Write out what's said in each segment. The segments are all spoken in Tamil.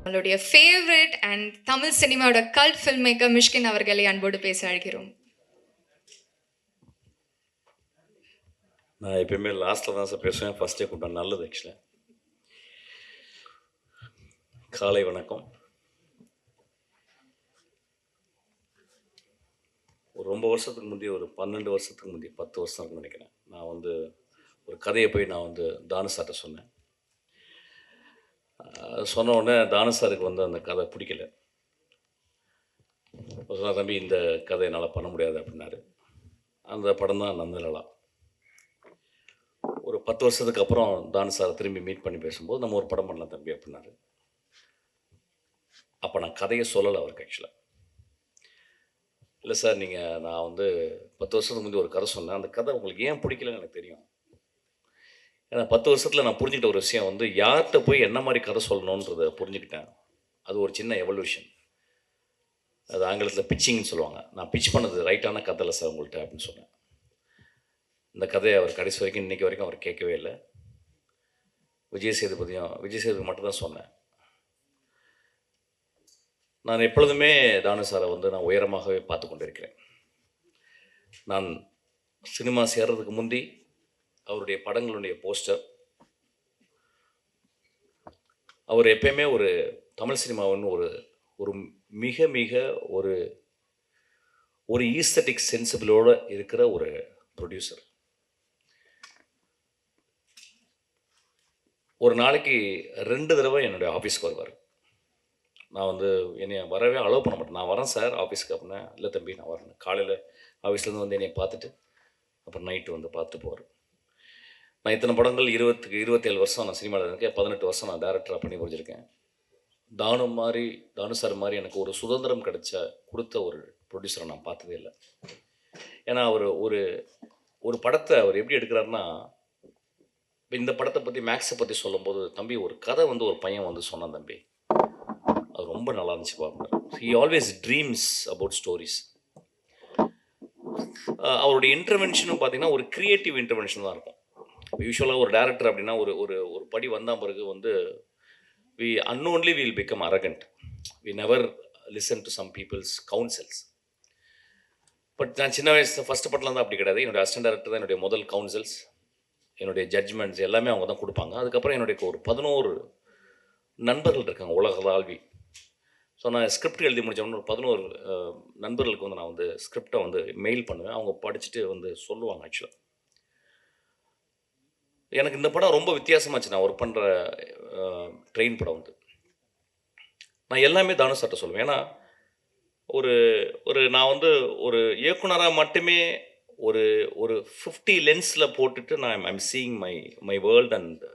நம்மளுடைய ஃபேவரட் அண்ட் தமிழ் சினிமாவோட கல்ட் ஃபில்ம் மேக்கர் மிஷ்கின் அவர்களை அன்போடு பேச அழைக்கிறோம். நான் எப்பயுமே லாஸ்ட்டில் தான் சார் பேசுவேன், ஃபஸ்ட்டே கூப்பிட்டேன். நல்லது. ஆக்சுவலாக காலை வணக்கம். ஒரு ரொம்ப வருஷத்துக்கு முந்தைய, ஒரு 12 வருஷத்துக்கு முந்தைய, 10 வருஷம் இருக்குன்னு நினைக்கிறேன், நான் வந்து ஒரு கதையை போய் நான் வந்து தானு சார்கிட்ட சொன்னேன். சொன்ன உடனே தானு சாருக்கு வந்து அந்த கதை பிடிக்கல. தம்பி, இந்த கதை என்னால் பண்ண முடியாது அப்படின்னாரு. அந்த படம் தான் நந்தலலா. ஒரு 10 வருஷத்துக்கு அப்புறம் தானு சாரை திரும்பி மீட் பண்ணி பேசும்போது, நம்ம ஒரு படம் பண்ணலாம் தம்பி அப்படின்னாரு. அப்போ நான் கதையை சொல்லலை அவருக்கு. ஆக்சுவலாக இல்லை சார், நான் வந்து 10 வருஷத்துக்கு முந்தைய ஒரு கதை சொன்னேன், அந்த கதை உங்களுக்கு ஏன் பிடிக்கலன்னு எனக்கு தெரியும். ஏன்னா 10 வருஷத்தில் நான் புரிஞ்சுக்கிட்ட ஒரு விஷயம் வந்து, யார்கிட்ட போய் என்ன மாதிரி கதை சொல்லணுன்றதை புரிஞ்சுக்கிட்டேன். அது ஒரு சின்ன எவல்யூஷன். அது ஆங்கிலத்தில் பிச்சிங்னு சொல்லுவாங்க. நான் பிச் பண்ணது ரைட்டான கதை இல்லை சார் உங்கள்கிட்ட அப்படின்னு சொன்னேன். இந்த கதையை அவர் கடைசி வரைக்கும், இன்றைக்கி வரைக்கும் அவர் கேட்கவே இல்லை. விஜய் சேதுபதி மட்டும் தான் சொன்னேன். நான் எப்பொழுதுமே தானு சாரை வந்து நான் உயரமாகவே பார்த்து கொண்டிருக்கிறேன். நான் சினிமா சேர்றதுக்கு முந்தி அவருடைய படங்களுடைய போஸ்டர், அவர் எப்பயுமே ஒரு தமிழ் சினிமாவின்னு ஒரு ஒரு மிக மிக ஒரு ஒரு ஈஸ்தட்டிக் சென்சிபிளோடு இருக்கிற ஒரு ப்ரொடியூசர். ஒரு நாளைக்கு 2 தடவை என்னுடைய ஆஃபீஸ்க்கு வருவார். நான் வந்து என்னை வரவே அலோவ் பண்ண மாட்டேன். நான் வரேன் சார் ஆஃபீஸ்க்கு அப்படின்னா, இல்லை தம்பி நான் வரேன். காலையில் ஆஃபீஸ்லேருந்து வந்து என்னை பார்த்துட்டு அப்புறம் நைட்டு வந்து பார்த்துட்டு போவார். நான் இத்தனை படங்கள் 27 வருஷம் நான் சினிமாவில் இருக்கேன். 18 வருஷம் நான் டேரக்டராக பண்ணி முடிஞ்சிருக்கேன். தானு சார் மாதிரி எனக்கு ஒரு சுதந்திரம் கொடுத்த ஒரு ப்ரொடியூசரை நான் பார்த்ததே இல்லை. ஏன்னா அவர் ஒரு படத்தை அவர் எப்படி எடுக்கிறாருன்னா, இப்போ இந்த படத்தை பற்றி, மேக்ஸை பற்றி சொல்லும்போது, தம்பி ஒரு கதை வந்து ஒரு பையன் வந்து சொன்னான் தம்பி, அது ரொம்ப நல்லா இருந்துச்சு பாருங்க. He always dreams about stories. அவருடைய இன்டர்வென்ஷனும் பார்த்தீங்கன்னா ஒரு க்ரியேட்டிவ் இன்டர்வென்ஷன் தான் இருக்கும். யூஸ்வலாக ஒரு டேரக்டர் அப்படின்னா ஒரு படி வந்தால் பிறகு வந்து we unknowingly will become arrogant. We never listen to some people's counsels. But நான் சின்ன வயசு ஃபஸ்ட்டு படத்தில் தான் அப்படி கிடையாது. என்னுடைய அசிஸ்டன்ட் டேரக்டர் தான் என்னுடைய முதல் கவுன்சில்ஸ், என்னுடைய ஜட்ஜ்மெண்ட்ஸ் எல்லாமே அவங்க தான் கொடுப்பாங்க. அதுக்கப்புறம் என்னுடைய ஒரு 11 நண்பர்கள் இருக்காங்க உலகளாவி. ஸோ நான் ஸ்கிரிப்ட் எழுதி முடித்தவொன்னு ஒரு 11 நண்பர்களுக்கு வந்து நான் வந்து ஸ்கிரிப்டை வந்து மெயில் பண்ணுவேன். அவங்க படிச்சுட்டு வந்து சொல்லுவாங்க. ஆக்சுவலாக எனக்கு இந்த படம் ரொம்ப வித்தியாசமாச்சு. நான் ஒர்க் பண்ணுற ட்ரெயின் படம் வந்து நான் எல்லாமே தானு சார்ட்ட சொல்லுவேன். ஏன்னா நான் வந்து ஒரு இயக்குனராக மட்டுமே ஒரு 50 லென்ஸில் போட்டுட்டு நான் I'm seeing my world and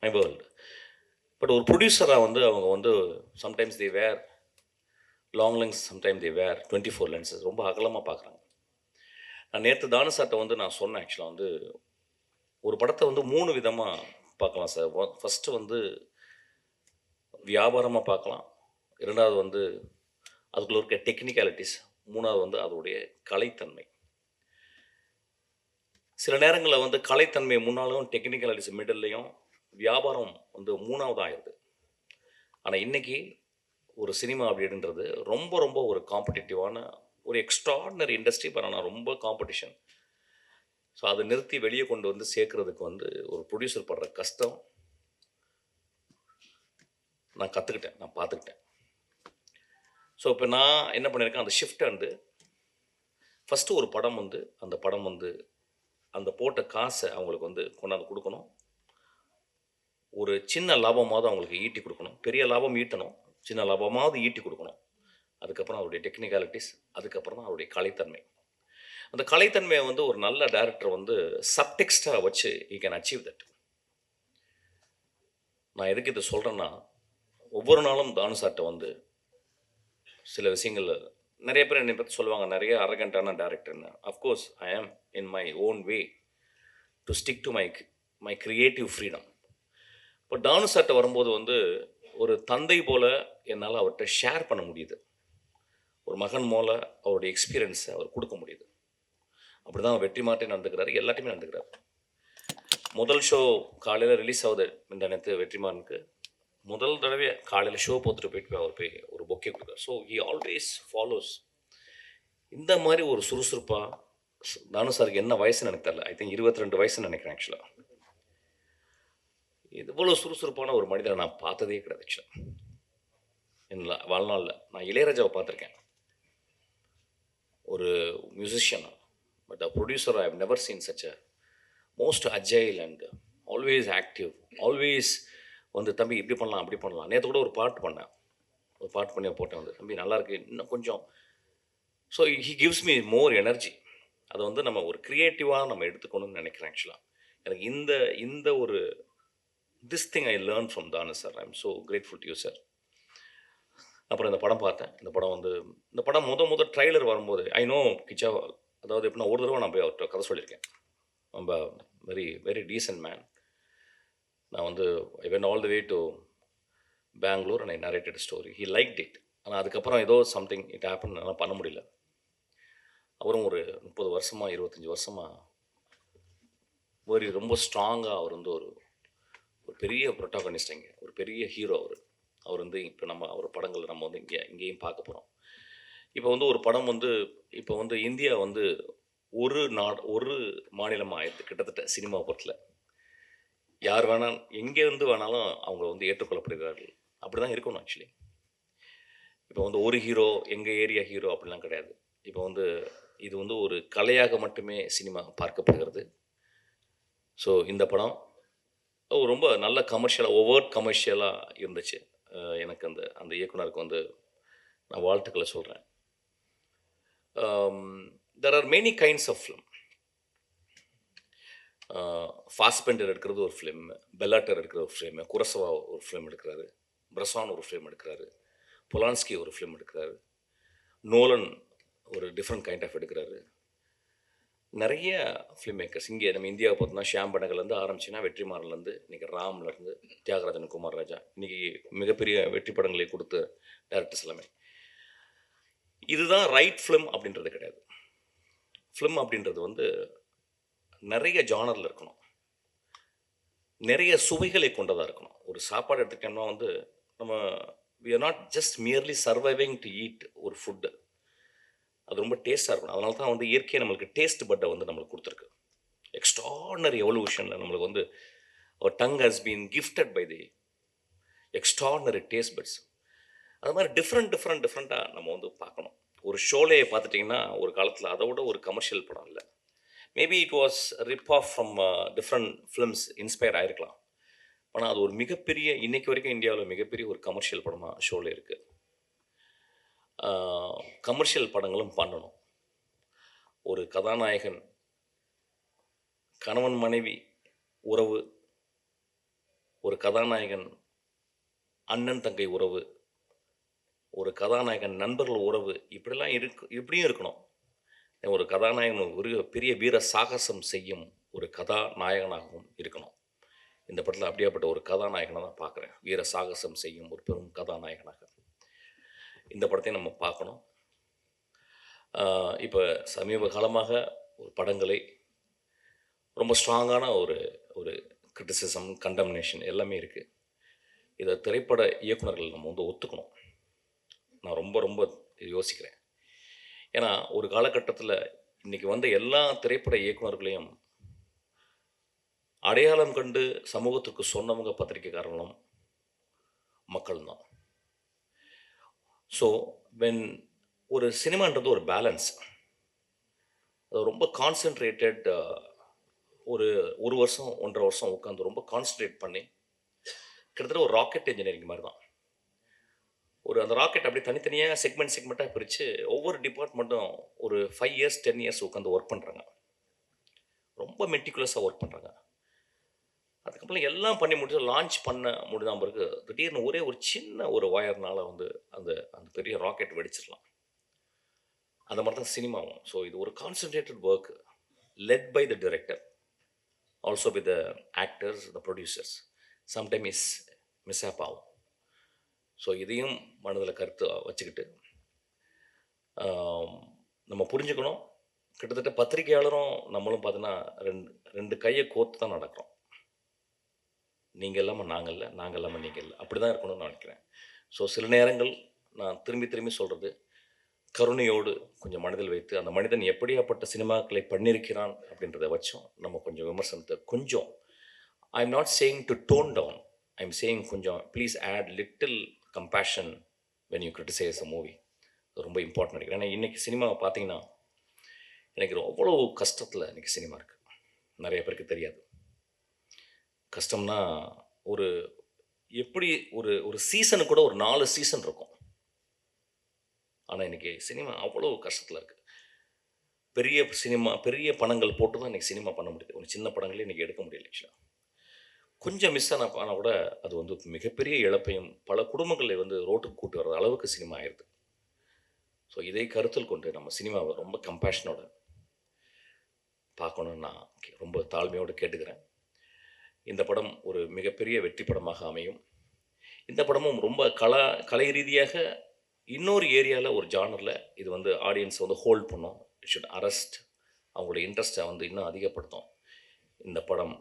my world. But ஒரு ப்ரொடியூசராக வந்து அவங்க வந்து sometimes they wear long lens, sometimes they wear 24 lenses. ரொம்ப அகலமாக பார்க்குறாங்க. நான் நேற்று தானு சார்ட்ட வந்து நான் சொன்னேன். ஆக்சுவலாக வந்து ஒரு படத்தை வந்து 3 விதமாக பார்க்கலாம் சார். ஃபஸ்ட்டு வந்து வியாபாரமாக பார்க்கலாம், 2வது வந்து அதுக்குள்ள இருக்க டெக்னிக்காலிட்டிஸ், 3வது வந்து அதோடைய கலைத்தன்மை. சில நேரங்களில் வந்து கலைத்தன்மை முன்னாலும், டெக்னிக்காலிட்டிஸ் மிடில்லையும், வியாபாரம் வந்து 3வது ஆயிடுது. ஆனால் இன்றைக்கி ஒரு சினிமா அப்படின்றது ரொம்ப ரொம்ப ஒரு காம்படிட்டிவான ஒரு எக்ஸ்ட்ராடினரி இண்டஸ்ட்ரி. பட் ஆனால் ரொம்ப காம்படிஷன். ஸோ அதை நிறுத்தி வெளியே கொண்டு வந்து சேர்க்குறதுக்கு வந்து ஒரு ப்ரொடியூசர் படுற கஷ்டம் நான் கற்றுக்கிட்டேன், நான் பார்த்துக்கிட்டேன். ஸோ இப்போ நான் என்ன பண்ணியிருக்கேன், அந்த ஷிஃப்ட்டை வந்து ஃபஸ்ட்டு ஒரு படம் வந்து அந்த படம் வந்து அந்த போட்ட காசை அவங்களுக்கு வந்து கொண்டாந்து கொடுக்கணும். ஒரு சின்ன லாபமாவது அவங்களுக்கு ஈட்டி கொடுக்கணும். பெரிய லாபம் ஈட்டணும், சின்ன லாபமாவது ஈட்டி கொடுக்கணும். அதுக்கப்புறம் அவருடைய டெக்னிக்காலிட்டிஸ், அதுக்கப்புறம் தான் அவருடைய கலைத்தன்மை. அந்த கலைத்தன்மையை வந்து ஒரு நல்ல டைரக்டர் வந்து சப்டெக்ஸ்டாக வச்சு ஈ கேன் அச்சீவ் தட். நான் எதுக்கு இதை சொல்கிறேன்னா, ஒவ்வொரு நாளும் தானு சார்ட்ட வந்து சில விஷயங்கள் நிறைய பேர் என்னை பற்றி சொல்லுவாங்க, நிறைய அரகண்டான டேரக்டர்னு. அஃப்கோர்ஸ் ஐ ஆம் in my own way to stick to my creative freedom. இப்போ தானு சார்ட்ட வரும்போது வந்து ஒரு தந்தை போல் என்னால் அவர்கிட்ட ஷேர் பண்ண முடியுது. ஒரு மகன் போல் அவருடைய எக்ஸ்பீரியன்ஸை அவர் கொடுக்க முடியுது. அப்படி தான் வெற்றிமாறே நடந்துக்கிறாரு, எல்லாத்தையுமே நடந்துக்கிறாரு. முதல் ஷோ காலையில் ரிலீஸ் ஆகுது இந்த நேரத்து வெற்றிமாறனுக்கு. முதல் தடவை காலையில் ஷோ பார்த்துட்டு போயிட்டு அவர் போய் ஒரு பொக்கே கொடுத்தார். So he always follows. இந்த மாதிரி ஒரு சுறுசுறுப்பாக தானு சாருக்கு என்ன வயசுன்னு எனக்கு தெரியல. ஐ திங்க் 22 வயசுன்னு நினைக்கிறேன் ஆக்சுவலாக. இவ்வளோ சுறுசுறுப்பான ஒரு மனிதரை நான் பார்த்ததே கிடையாது ஆக்சுவலாக என் வாழ்நாளில். நான் இளையராஜாவை பார்த்துருக்கேன், ஒரு மியூசிஷியனாக. But a producer I have never seen such a most agile and always active. Always வந்து தம்பி இப்படி பண்ணலாம் அப்படி பண்ணலாம். நேற்று கூட ஒரு பாட்டு பண்ணேன், ஒரு பாட்டு பண்ணி போட்டேன் வந்து, தம்பி நல்லாயிருக்கு இன்னும் கொஞ்சம். So he gives me more energy. அதை வந்து நம்ம ஒரு க்ரியேட்டிவாக நம்ம எடுத்துக்கணும்னு நினைக்கிறேன் ஆக்சுவலாக. எனக்கு இந்த இந்த ஒரு this thing I learn from Thanu sir. I am so grateful to you sir. அப்புறம் இந்த படம் பார்த்தேன். இந்த படம் முத ட்ரைலர் வரும்போது ஐ நோ கிச்சா. அதாவது எப்படின்னா, ஒரு தடவை நான் போய் அவர்கிட்ட கதை சொல்லியிருக்கேன். ரொம்ப வெரி வெரி டீசன்ட் மேன். நான் வந்து I went all the way to Bangalore and I narrated story. He liked it. ஆனால் அதுக்கப்புறம் ஏதோ சம்திங் இட் ஹேப்பன், என்னால் பண்ண முடியல. அவரும் ஒரு 30 வருஷமாக 25 வருஷமாக ரொம்ப ஸ்ட்ராங்காக அவர் வந்து ஒரு ஒரு பெரிய ப்ரொட்டாகனிஸ்ட், இங்கே ஒரு பெரிய ஹீரோ அவர். அவர் வந்து இப்போ நம்ம அவர் படங்கள் நம்ம வந்து இங்கேயும் பார்க்க போகிறோம். இப்போ வந்து ஒரு படம் வந்து இப்போ வந்து இந்தியா வந்து ஒரு மாநிலமாக ஆயிடுது கிட்டத்தட்ட சினிமா பொறுத்தில். யார் வேணாலும் எங்கேருந்து வேணாலும் அவங்க வந்து ஏற்றுக்கொள்ளப்படுகிறார்கள். அப்படி தான் இருக்கணும் ஆக்சுவலி. இப்போ வந்து ஒரு ஹீரோ எங்கள் ஏரியா ஹீரோ அப்படிலாம் கிடையாது. இப்போ வந்து இது வந்து ஒரு கலையாக மட்டுமே சினிமா பார்க்கப்படுகிறது. ஸோ இந்த படம் ரொம்ப நல்ல கமர்ஷியலாக இருந்துச்சு. எனக்கு அந்த அந்த இயக்குனருக்கு வந்து நான் வாழ்த்துக்களை சொல்கிறேன். There are many kinds of film. Fassbender எடுக்கிறது ஒரு ஃபிலிம், பெல்லாட்டர் எடுக்கிற ஒரு ஃபிலிம், குரசவா ஒரு ஃபிலிம் எடுக்கிறாரு, பிரசான் ஒரு ஃபிலிம் எடுக்கிறாரு, பொலான்ஸ்கி ஒரு ஃபிலிம் எடுக்கிறாரு, நோலன் ஒரு டிஃப்ரெண்ட் கைண்ட் ஆஃப் எடுக்கிறாரு. நிறைய ஃபிலிம் மேக்கர்ஸ் இங்கே நம்ம இந்தியாவை பார்த்தோம்னா, ஷியாம் பெனகல்லேருந்து ஆரம்பிச்சுன்னா வெற்றிமாறன்லேருந்து இன்றைக்கி ராம்லேருந்து தியாகராஜன், குமார் ராஜா, இன்றைக்கி மிகப்பெரிய வெற்றி படங்களை கொடுத்த டேரக்டர்ஸ் எல்லாமே. இதுதான் ரைட் ஃபிலிம் அப்படின்றது கிடையாது. ஃபிலிம் அப்படின்றது வந்து நிறைய ஜானரில் இருக்கணும், நிறைய சுவைகளை கொண்டதாக இருக்கணும். ஒரு சாப்பாடு எடுத்துக்கிட்டோம்னா வந்து நம்ம we are not just merely surviving to eat ஒரு ஃபுட்டு. அது ரொம்ப டேஸ்ட்டாக இருக்கணும். அதனால தான் வந்து இயற்கையை நம்மளுக்கு டேஸ்ட் பட்டை வந்து நம்மளுக்கு கொடுத்துருக்கு. எக்ஸ்ட்ரானரி எவல்யூஷனில் நம்மளுக்கு வந்து அவர் tongue has been gifted by the extraordinary taste buds. அது மாதிரி டிஃப்ரெண்ட்டாக நம்ம வந்து பார்க்கணும். ஒரு ஷோலையை பார்த்துட்டிங்கன்னா ஒரு காலத்தில் அதை விட ஒரு கமர்ஷியல் படம் இல்லை. Maybe it was rip off from different films inspire ஆகிருக்கலாம். ஆனால் அது ஒரு மிகப்பெரிய, இன்றைக்கு வரைக்கும் இந்தியாவில் மிகப்பெரிய ஒரு கமர்ஷியல் படமாக ஷோலே இருக்குது. கமர்ஷியல் படங்களும் பண்ணணும். ஒரு கதாநாயகன், கணவன் மனைவி உறவு, ஒரு கதாநாயகன் அண்ணன் தங்கை உறவு, ஒரு கதாநாயகன் நண்பர்கள் உறவு, இப்படியும் இருக்கணும். ஒரு கதாநாயகன் ஒரு பெரிய வீர சாகசம் செய்யும் ஒரு கதாநாயகனாகவும் இருக்கணும். இந்த படத்தில் அப்படியாப்பட்ட ஒரு கதாநாயகனை தான் பார்க்குறேன். வீர சாகசம் செய்யும் ஒரு பெரும் கதாநாயகனாக இந்த படத்தை நம்ம பார்க்கணும். இப்போ சமீப காலமாக ஒரு படங்களை ரொம்ப ஸ்ட்ராங்கான ஒரு ஒரு கிரிட்டிசிசம், கண்டம்னேஷன் எல்லாமே இருக்குது. இதை திரைப்பட இயக்குனர்கள் நம்ம வந்து ஒத்துக்கணும். நான் ரொம்ப யோசிக்கிறேன். ஏன்னா ஒரு காலகட்டத்தில் இன்றைக்கி வந்த எல்லா திரைப்பட இயக்குனர்களையும் அடையாளம் கண்டு சமூகத்திற்கு சொன்னவங்க பத்திரிகைக்காரர்களும் மக்கள்தான். ஸோ வென் ஒரு சினிமான்றது ஒரு பேலன்ஸ். அது ரொம்ப கான்சென்ட்ரேட்டட். ஒரு வருஷம் 1.5 வருஷம் உட்காந்து ரொம்ப கான்சன்ட்ரேட் பண்ணி கிட்டத்தட்ட ஒரு ராக்கெட் இன்ஜினியரிங் மாதிரி தான். அந்த ராக்கெட் அப்படி தனித்தனியாக செக்மெண்ட்டாக பிரித்து ஒவ்வொரு டிபார்ட்மெண்ட்டும் ஒரு 5 இயர்ஸ் 10 இயர்ஸ் உட்காந்து ஒர்க் பண்ணுறாங்க. ரொம்ப மெட்டிகுலஸாக ஒர்க் பண்ணுறாங்க. அதுக்கப்புறம் எல்லாம் பண்ணி முடிச்சு லான்ச் பண்ண முடியாமல் பிறகு திடீர்னு ஒரே ஒரு சின்ன ஒரு ஒயர்னால் வந்து அந்த அந்த பெரிய ராக்கெட் வெடிச்சிடலாம். அந்த மாதிரி தான் சினிமாவும். ஸோ இது ஒரு concentrated work led by the director, also by the actors, the producers. Sometime mishap ஆகும். ஸோ இதையும் மனதில் கருத்து வச்சுக்கிட்டு நம்ம புரிஞ்சுக்கணும். கிட்டத்தட்ட பத்திரிகையாளரும் நம்மளும் பார்த்தீங்கன்னா ரெண்டு கையை கோர்த்து தான் நடக்கிறோம். நீங்கள் இல்லாமல் நாங்கள் இல்லை, நாங்கள் இல்லாமல் நீங்கள் இல்லை. அப்படி தான் இருக்கணும்னு நான் நினைக்கிறேன். ஸோ சில நேரங்கள் நான் திரும்பி திரும்பி சொல்கிறது, கருணையோடு கொஞ்சம் மனதில் வைத்து அந்த மனிதன் எப்படியாப்பட்ட சினிமாக்களை பண்ணியிருக்கிறான் அப்படின்றத வச்சும் நம்ம கொஞ்சம் விமர்சனத்தை கொஞ்சம், I am not saying to tone down, I am saying கொஞ்சம் please add little compassion when you criticise a movie. அது ரொம்ப இம்பார்ட்டன் நினைக்கிறேன். ஏன்னா இன்றைக்கி சினிமாவை பார்த்தீங்கன்னா எனக்கு அவ்வளோ கஷ்டத்தில் இன்றைக்கி சினிமா இருக்குது. நிறைய பேருக்கு தெரியாது. கஷ்டம்னா ஒரு எப்படி ஒரு ஒரு சீசனுக்கு கூட ஒரு 4 சீசன் இருக்கும். ஆனால் இன்றைக்கி சினிமா அவ்வளோ கஷ்டத்தில் இருக்குது. பெரிய சினிமா பெரிய பணங்கள் போட்டு தான் இன்றைக்கி சினிமா பண்ண முடியுது. ஒரு சின்ன படங்களே இன்றைக்கி எடுக்க முடியல. ஆக்சுவலாக கொஞ்சம் மிஸ் ஆனால் கூட அது வந்து மிகப்பெரிய இழப்பையும் பல குடும்பங்களை வந்து ரோட்டுக்கு கூட்டு வர்ற அளவுக்கு சினிமா ஆயிடுது. ஸோ இதை கருத்தில் கொண்டு நம்ம சினிமாவை ரொம்ப கம்பேஷனோட பார்க்கணுன்னு நான் ரொம்ப தாழ்மையோடு கேட்டுக்கிறேன். இந்த படம் ஒரு மிகப்பெரிய வெற்றி படமாக அமையும். இந்த படமும் ரொம்ப கலை ரீதியாக இன்னொரு ஏரியாவில் ஒரு ஜானரில் இது வந்து ஆடியன்ஸை வந்து ஹோல்ட் பண்ணும். இட் ஷுட் அரெஸ்ட் அவங்களுடைய இன்ட்ரெஸ்ட்டை வந்து இன்னும் அதிகப்படுத்தும். இந்த படம்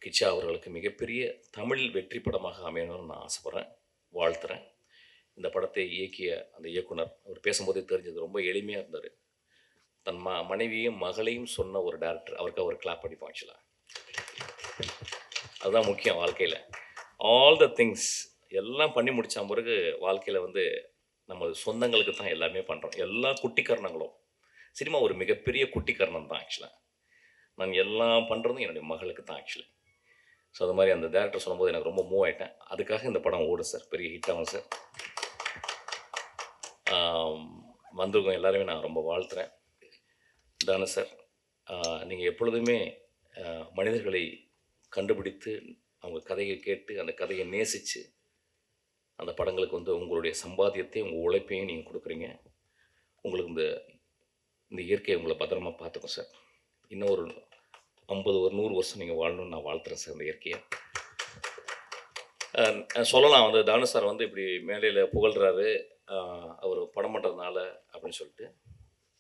கிச்சா அவர்களுக்கு மிகப்பெரிய தமிழ் வெற்றி படமாக அமையணும்னு நான் ஆசைப்பட்றேன், வாழ்த்துறேன். இந்த படத்தை இயக்கிய அந்த இயக்குனர் அவர் பேசும்போதே தெரிஞ்சது, ரொம்ப எளிமையாக இருந்தார். தன் மனைவியும் மகளையும் சொன்ன ஒரு டேரக்டர், அவருக்கு அவர் கிளாப் பண்ணிப்போம். ஆக்சுவலாக அதுதான் முக்கியம் வாழ்க்கையில். ஆல் த திங்ஸ் எல்லாம் பண்ணி முடித்த பிறகு வாழ்க்கையில் வந்து நம்ம சொந்தங்களுக்கு தான் எல்லாமே பண்ணுறோம். எல்லா குட்டிக்கரணங்களும் சினிமா ஒரு மிகப்பெரிய குட்டிக்கரணம் தான். ஆக்சுவலாக நான் எல்லாம் பண்ணுறதும் என்னுடைய மகளுக்கு தான் ஆக்சுவலி. ஸோ அது மாதிரி அந்த டேரக்டர் சொல்லும்போது எனக்கு ரொம்ப மூவ் ஆகிட்டேன். அதுக்காக இந்த படம் ஓடும் சார், பெரிய ஹிட் ஆகும் சார். வந்திருக்கோம் எல்லாருமே நான் ரொம்ப வாழ்த்துறேன். தானே சார், நீங்கள் எப்பொழுதுமே மனிதர்களை கண்டுபிடித்து அவங்க கதையை கேட்டு அந்த கதையை நேசித்து அந்த படங்களுக்கு வந்து உங்களுடைய சம்பாத்தியத்தையும் உங்கள் உழைப்பையும் நீங்கள் கொடுக்குறீங்க. உங்களுக்கு இந்த இயற்கையை உங்களை பத்திரமா பார்த்துக்கும் சார். இன்னும் ஒரு 50 ஒரு 100 வருஷம் நீங்கள் வாழணும்னு நான் வாழ்த்துறேன் சார். இந்த இயற்கையை சொல்லலாம் வந்து தானு சார் வந்து இப்படி மேலையில் புகழ்கிறாரு அவர் படம் பண்ணுறதுனால அப்படின்னு சொல்லிட்டு,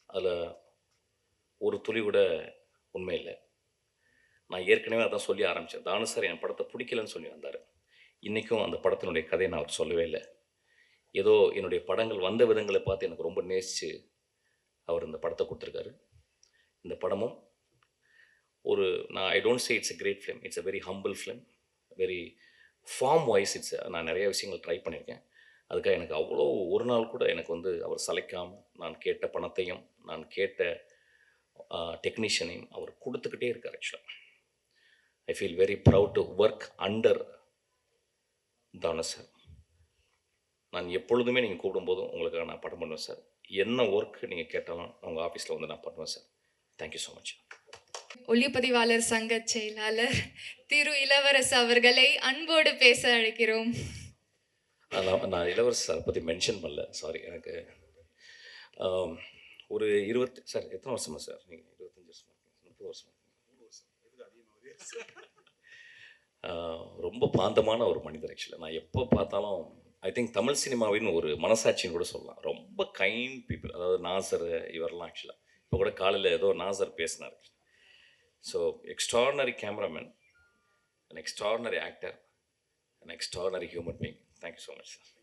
அதில் ஒரு துளி கூட உண்மை இல்லை. நான் ஏற்கனவே அதான் சொல்லி ஆரம்பித்தேன். தானு சார் என் படத்தை பிடிக்கலன்னு சொல்லி வந்தார். இன்றைக்கும் அந்த படத்தினுடைய கதையை நான் அவர் சொல்லவே இல்லை. ஏதோ என்னுடைய படங்கள் வந்த விதங்களை பார்த்து எனக்கு ரொம்ப நேசித்து அவர் இந்த படத்தை கொடுத்துருக்காரு. இந்த படமும் ஒரு I don't say it's a great film, it's a very humble film, very form wise நான் நிறைய விஷயங்கள் ட்ரை பண்ணியிருக்கேன். அதுக்காக எனக்கு அவ்வளோ ஒரு நாள் கூட எனக்கு வந்து அவர் சளைக்காமல் நான் கேட்ட பணத்தையும் நான் கேட்ட டெக்னீஷியனையும் அவர் கொடுத்துக்கிட்டே இருக்கார். ஆக்சுவலாக I feel very proud to work under Thanu sir. நான் எப்பொழுதுமே நீங்கள் கூப்பிடும்போதும் உங்களுக்காக நான் படம் பண்ணுவேன் சார். என்ன ஒர்க் நீங்கள் கேட்டாலும் உங்கள் ஆஃபீஸில் வந்து நான் பண்ணுவேன் சார். Thank you so much. ஒளிப்பதிவாளர் சங்க செயலாளர் திரு இளவரசு அவர்களை அன்போடு பேச அழைக்கிறோம். நான் இளவரசு சாரை பற்றி மென்ஷன் பண்ணல, சாரி. எனக்கு ஒரு 20 சார் எத்தனை வருஷமா சார் நீங்கள்? 25 வருஷமா, 30 வருஷமா? ரொம்ப பாந்தமான ஒரு மனிதர். ஆக்சுவலாக நான் எப்போ பார்த்தாலும் ஐ திங்க் தமிழ் சினிமாவின் ஒரு மனசாட்சின்னு கூட சொல்லலாம். ரொம்ப கைண்ட் பீப்புள். அதாவது நாசர் இவரெல்லாம் ஆக்சுவலாக இப்போ கூட காலையில் ஏதோ நாசர் பேசினார். So extraordinary cameraman, an extraordinary actor, an extraordinary human being. Thank you so much, sir.